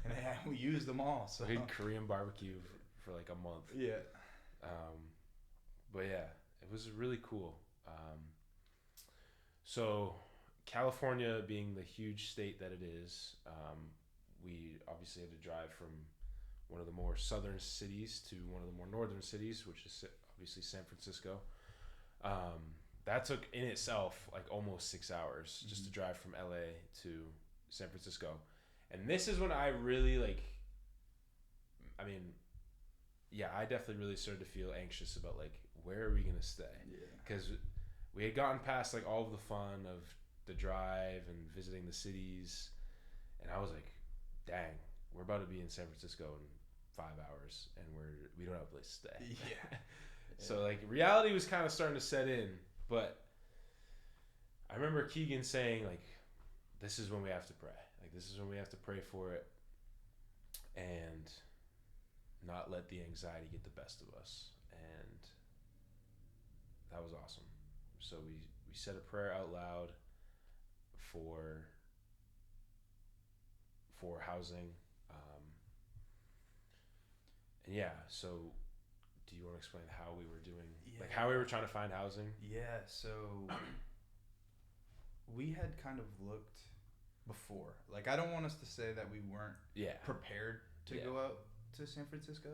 And then we used them all. So we had Korean barbecue for like a month. Yeah. But yeah, it was really cool. So California being the huge state that it is, we obviously had to drive from one of the more southern cities to one of the more northern cities, which is obviously San Francisco. That took in itself like almost 6 hours just to drive from LA to San Francisco. And this is when I really I definitely really started to feel anxious about like, where are we going to stay? Yeah. Because we had gotten past like all of the fun of the drive and visiting the cities. And I was like, dang, we're about to be in San Francisco in 5 hours and we don't have a place to stay. Yeah. So like reality was kind of starting to set in, but I remember Keegan saying like, this is when we have to pray. Like this is when we have to pray for it and not let the anxiety get the best of us. And that was awesome. So we said a prayer out loud for for housing. And yeah, so do you want to explain how we were doing, like how we were trying to find housing? Yeah, so we had kind of looked before. Like, I don't want us to say that we weren't prepared to go out to San Francisco,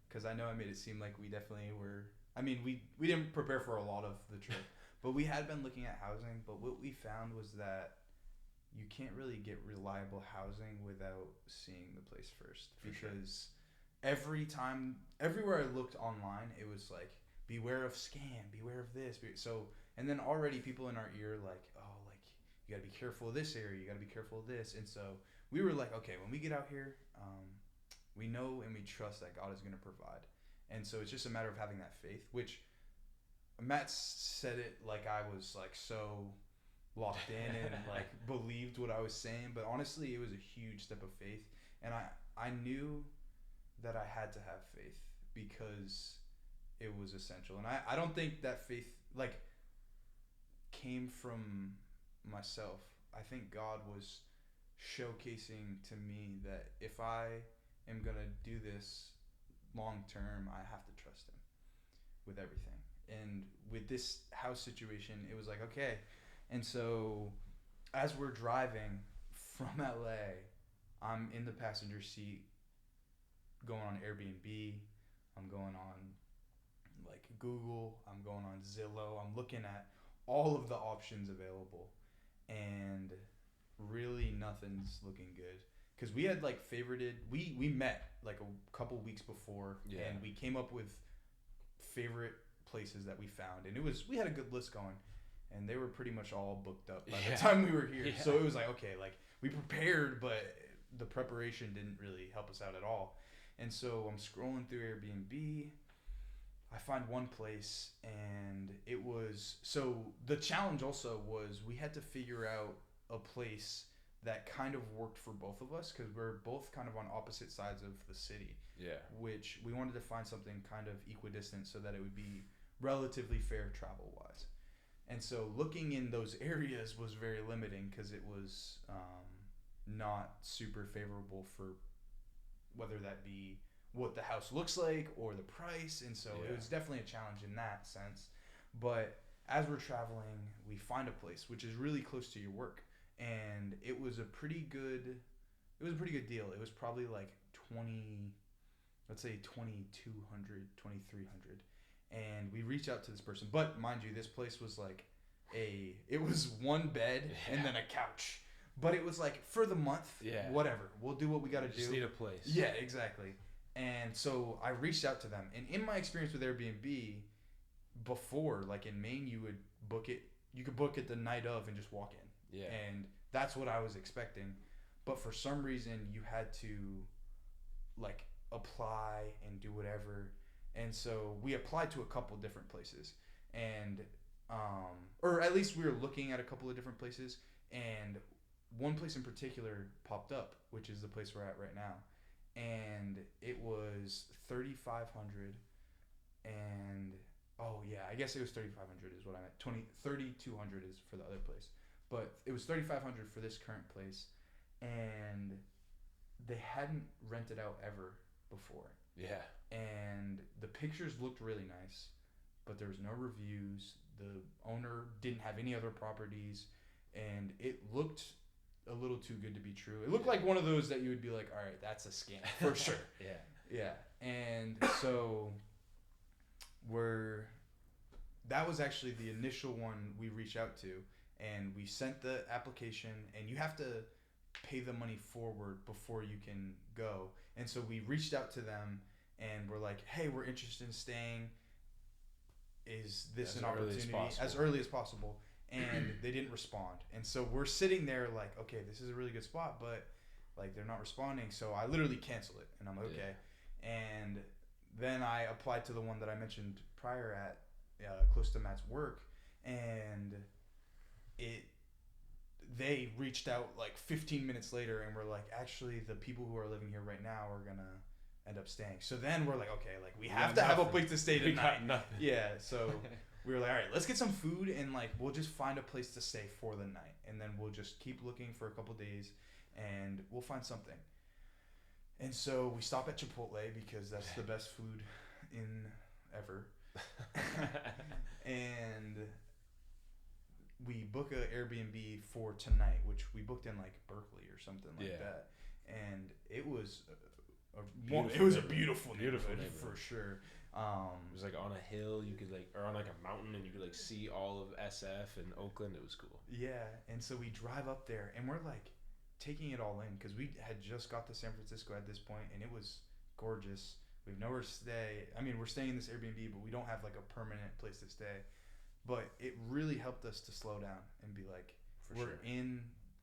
because I know I made it seem like we definitely were. I mean, we didn't prepare for a lot of the trip, but we had been looking at housing. But what we found was that you can't really get reliable housing without seeing the place first. Because everywhere I looked online, it was like, beware of scam, beware of this. So, and then already people in our ear like, oh, like, you gotta be careful of this area, you gotta be careful of this. And so we were like, okay, when we get out here, we know and we trust that God is gonna provide. And so it's just a matter of having that faith, which Matt said it like I was like so locked in and like believed what I was saying, but honestly it was a huge step of faith. And I knew that I had to have faith because it was essential. And I don't think that faith like came from myself. I think God was showcasing to me that if I am gonna do this long term, I have to trust him with everything. And with this house situation, it was like, okay. And so as we're driving from LA, I'm in the passenger seat going on Airbnb, I'm going on like Google, I'm going on Zillow, I'm looking at all of the options available, and really nothing's looking good. Because we had like favorited, we met like a couple weeks before, and we came up with favorite places that we found, and we had a good list going, and they were pretty much all booked up by the time we were here. So it was like, okay, like we prepared, but the preparation didn't really help us out at all. And so I'm scrolling through Airbnb, I find one place, and it was, so the challenge also was we had to figure out a place that kind of worked for both of us, because we're both kind of on opposite sides of the city. Which we wanted to find something kind of equidistant so that it would be relatively fair travel wise. And so looking in those areas was very limiting, because it was not super favorable for whether that be what the house looks like or the price. And so it was definitely a challenge in that sense. But as we're traveling, we find a place which is really close to your work, and it was a pretty good deal. It was probably like 2200, 2300. And we reached out to this person, but mind you, this place was like it was one bed and then a couch, but it was like for the month, whatever, we'll do what we got to do. Just need a place. Yeah, exactly. And so I reached out to them, and in my experience with Airbnb before, like in Maine, you could book it the night of and just walk in. And that's what I was expecting. But for some reason you had to like apply and do whatever. And so we applied to a couple different places, and or at least we were looking at a couple of different places, and one place in particular popped up, which is the place we're at right now. And it was 3,500, and I guess it was 3,500 is what I meant. 3,200 is for the other place, but it was 3,500 for this current place, and they hadn't rented out ever before. And the pictures looked really nice, but there was no reviews. The owner didn't have any other properties, and it looked a little too good to be true. It looked like one of those that you would be like, all right, that's a scam for sure. And so that was actually the initial one we reached out to, and we sent the application, and you have to pay the money forward before you can go. And so we reached out to them, and we're like, hey, we're interested in staying. Is this an opportunity? As early as possible. And they didn't respond. And so we're sitting there like, okay, this is a really good spot, but like they're not responding. So I literally canceled it, and I'm like, okay. And then I applied to the one that I mentioned prior at close to Matt's work, and they reached out like 15 minutes later and were like, actually the people who are living here right now are gonna end up staying. So then we're like, okay, like we have to have a place to stay tonight. Got nothing. Yeah, so we were like, all right, let's get some food and like we'll just find a place to stay for the night, and then we'll just keep looking for a couple days, and we'll find something. And so we stop at Chipotle because that's the best food in ever. And we book a Airbnb for tonight, which we booked in like Berkeley or something like that. And it was a beautiful neighborhood for sure. It was like on a hill, you could like, or on like a mountain, and you could like see all of SF and Oakland. It was cool. Yeah, and so we drive up there, and we're like taking it all in because we had just got to San Francisco at this point, and it was gorgeous. We have nowhere to stay. I mean, we're staying in this Airbnb, but we don't have like a permanent place to stay. But it really helped us to slow down and be like, we're in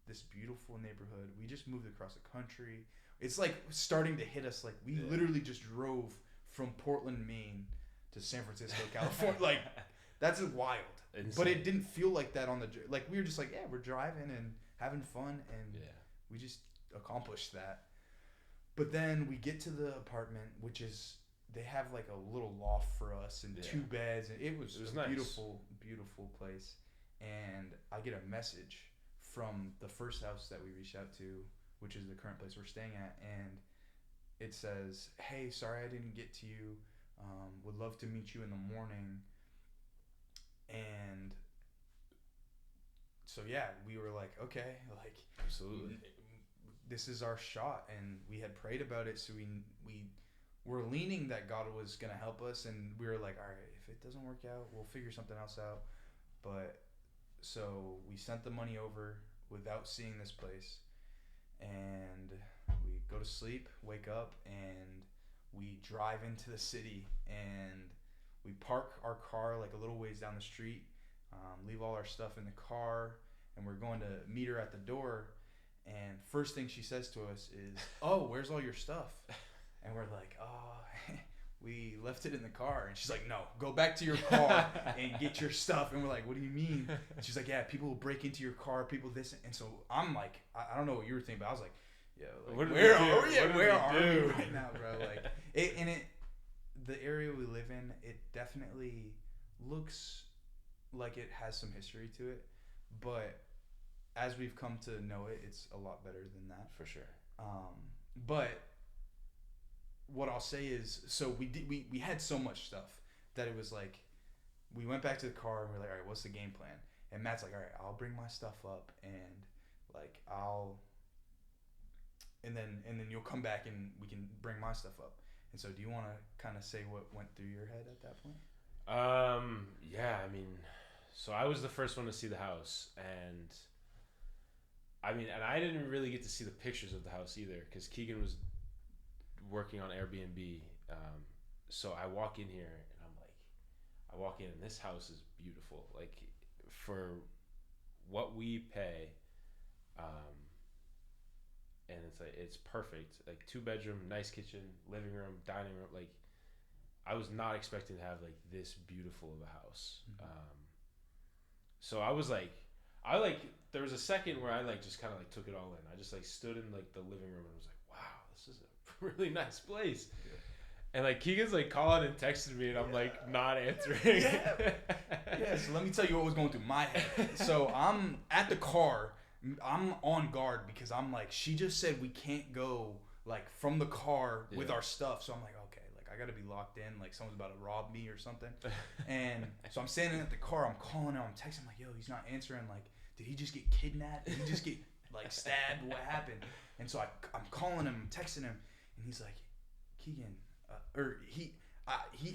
this beautiful neighborhood. We just moved across the country. It's like starting to hit us. Like we literally just drove from Portland, Maine to San Francisco, California. Like that's wild. Insane. But it didn't feel like that on the, like we were just like, yeah, we're driving and having fun, and we just accomplished that. But then we get to the apartment, which is, they have like a little loft for us and 2 beds, and it was a nice, beautiful place. And I get a message from the first house that we reached out to, which is the current place we're staying at, and it says, hey, sorry I didn't get to you, would love to meet you in the morning. And so we were like, okay, like absolutely, this is our shot. And we had prayed about it, so we were leaning that God was gonna help us, and we were like, all right, if it doesn't work out, we'll figure something else out. But so we sent the money over without seeing this place, and we go to sleep, wake up, and we drive into the city, and we park our car like a little ways down the street, leave all our stuff in the car, and we're going to meet her at the door. And first thing she says to us is, oh, where's all your stuff? And we're like, oh, we left it in the car. And she's like, no, go back to your car and get your stuff. And we're like, what do you mean? And she's like, yeah, people will break into your car, people this. And so I'm like, I don't know what you were thinking, but I was like, yo, like, where are we right now, bro? Like, the area we live in, it definitely looks like it has some history to it, but as we've come to know it, it's a lot better than that, for sure. But what I'll say is, so we had so much stuff that it was like, we went back to the car and we're like, all right, what's the game plan? And Matt's like, all right, I'll bring my stuff up, and like and then you'll come back and we can bring my stuff up. And so do you want to kind of say what went through your head at that point? Yeah, I mean, so I was the first one to see the house, and I mean, and I didn't really get to see the pictures of the house either, because Keegan was working on Airbnb. So I walk in here, and I'm like, I walk in, and this house is beautiful. Like, for what we pay, and it's like, it's perfect. Like 2-bedroom, nice kitchen, living room, dining room. Like, I was not expecting to have like this beautiful of a house. Mm-hmm. So I was like, there was a second where I like just kind of like took it all in. I just like stood in like the living room and was like, wow, this is a really nice place. Yeah. And like Keegan's like calling and texting me, and I'm like not answering. Yeah. So let me tell you what was going through my head. So I'm at the car. I'm on guard because I'm like, she just said we can't go like from the car with our stuff. So I'm like, okay, like I gotta be locked in. Like someone's about to rob me or something. And so I'm standing at the car. I'm calling him. I'm texting him like, yo, he's not answering. Like, did he just get kidnapped? Did he just get like stabbed? What happened? And so I'm calling him, I'm texting him, and he's like, Keegan, or he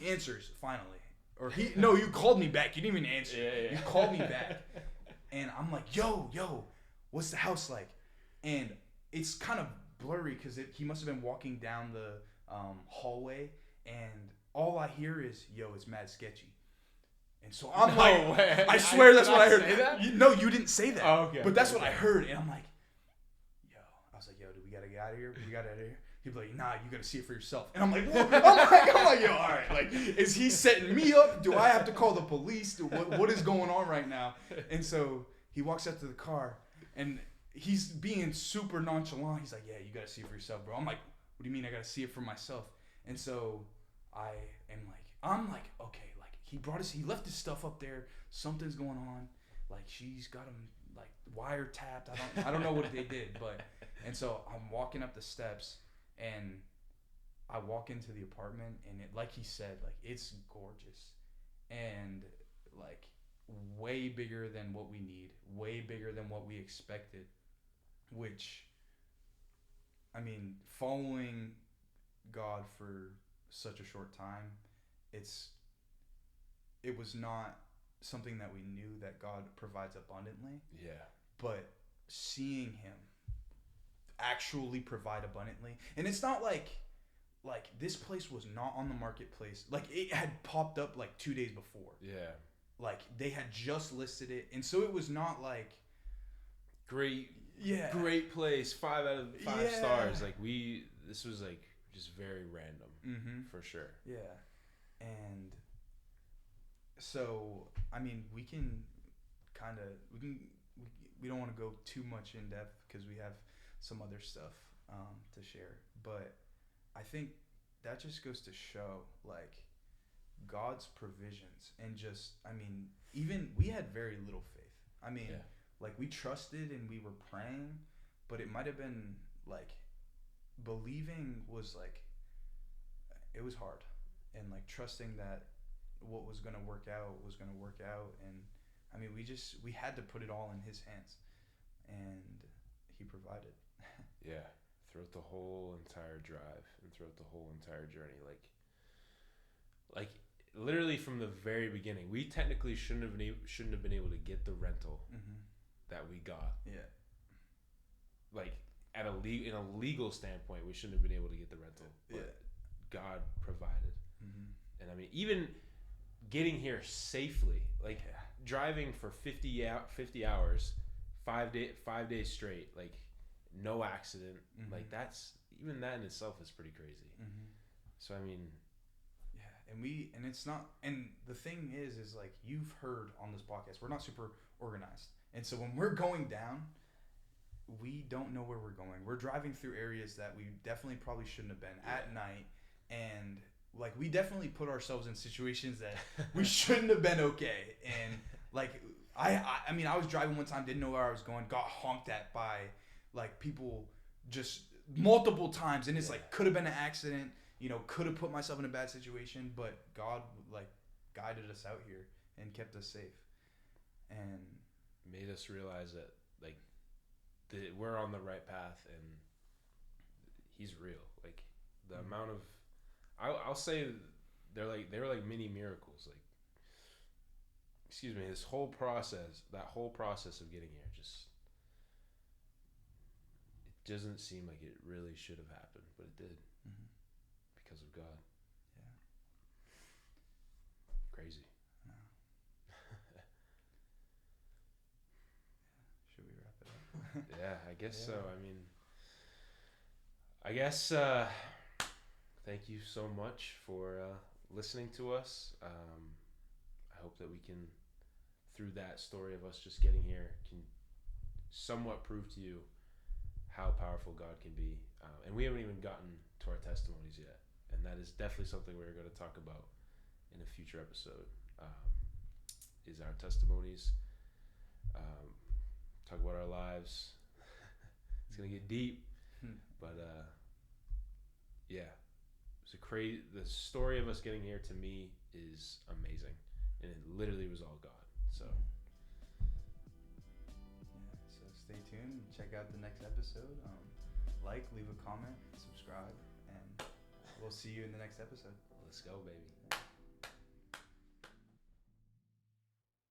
answers finally, or you called me back. You didn't even answer. Yeah. You called me back, and I'm like, yo, what's the house like? And it's kind of blurry because he must have been walking down the hallway, and all I hear is, yo, it's mad sketchy. And so I'm way. I swear that's what I heard. Say that? No, you didn't say that. Oh, okay. But that's what I heard, and I'm like, I was like, yo, do we gotta get out of here? He'd be like, nah, you gotta see it for yourself. And I'm like, what? I'm like, yo, all right. Like, is he setting me up? Do I have to call the police? What is going on right now? And so he walks up to the car, and he's being super nonchalant. He's like, yeah, you gotta see it for yourself, bro. I'm like, what do you mean I gotta see it for myself? And so I'm like, okay, like he left his stuff up there. Something's going on. Like, she's got him like wiretapped. I don't know what they did, but and so I'm walking up the steps and I walk into the apartment and it, like he said, like it's gorgeous and like way bigger than what we need, way bigger than what we expected, which I mean, following God for such a short time, it was not something that we knew that God provides abundantly. Yeah. But seeing him actually provide abundantly, and it's not like this place was not on the marketplace. Like it had popped up like 2 days before. Yeah. Like they had just listed it, and so it was not like great place, 5 out of 5 stars. Like this was like just very random, for sure. Yeah, and so I mean we don't want to go too much in depth because we have some other stuff to share, but I think that just goes to show like God's provisions and just I mean even we had very little faith. I mean like we trusted and we were praying, but it might have been like believing was like it was hard, and like trusting that what was going to work out was going to work out. And I mean we had to put it all in his hands, and he provided. Yeah, throughout the whole entire drive and throughout the whole entire journey, like literally from the very beginning, we technically shouldn't have been able to get the rental that we got. Yeah, like in a legal standpoint, we shouldn't have been able to get the rental, but God provided. And I mean, even getting here safely, like driving for 50 hours, 5 days straight, like no accident, like that's even that in itself is pretty crazy. So I mean, and it's not, and the thing is like you've heard on this podcast, we're not super organized, and so when we're going down, we don't know where we're going. We're driving through areas that we definitely probably shouldn't have been at night, and like we definitely put ourselves in situations that we shouldn't have been. Okay, and like I mean I was driving one time, didn't know where I was going, got honked at by like people just multiple times, and it's like could have been an accident, you know, could have put myself in a bad situation, but God like guided us out here and kept us safe and made us realize that like we're on the right path and he's real. Like the amount of I'll say they were like mini miracles. Like excuse me, that whole process of getting here just it doesn't seem like it really should have happened, but it did because of God. Yeah. Crazy. No. Should we wrap it up? Yeah, I guess so. I guess thank you so much for listening to us. I hope that we can, through that story of us just getting here, can somewhat prove to you how powerful God can be. And we haven't even gotten to our testimonies yet. And that is definitely something we're going to talk about in a future episode, is our testimonies. Talk about our lives. It's going to get deep. But yeah, it's the story of us getting here to me is amazing. And it literally was all God. So so stay tuned, check out the next episode, leave a comment, subscribe, and we'll see you in the next episode. Let's go, baby.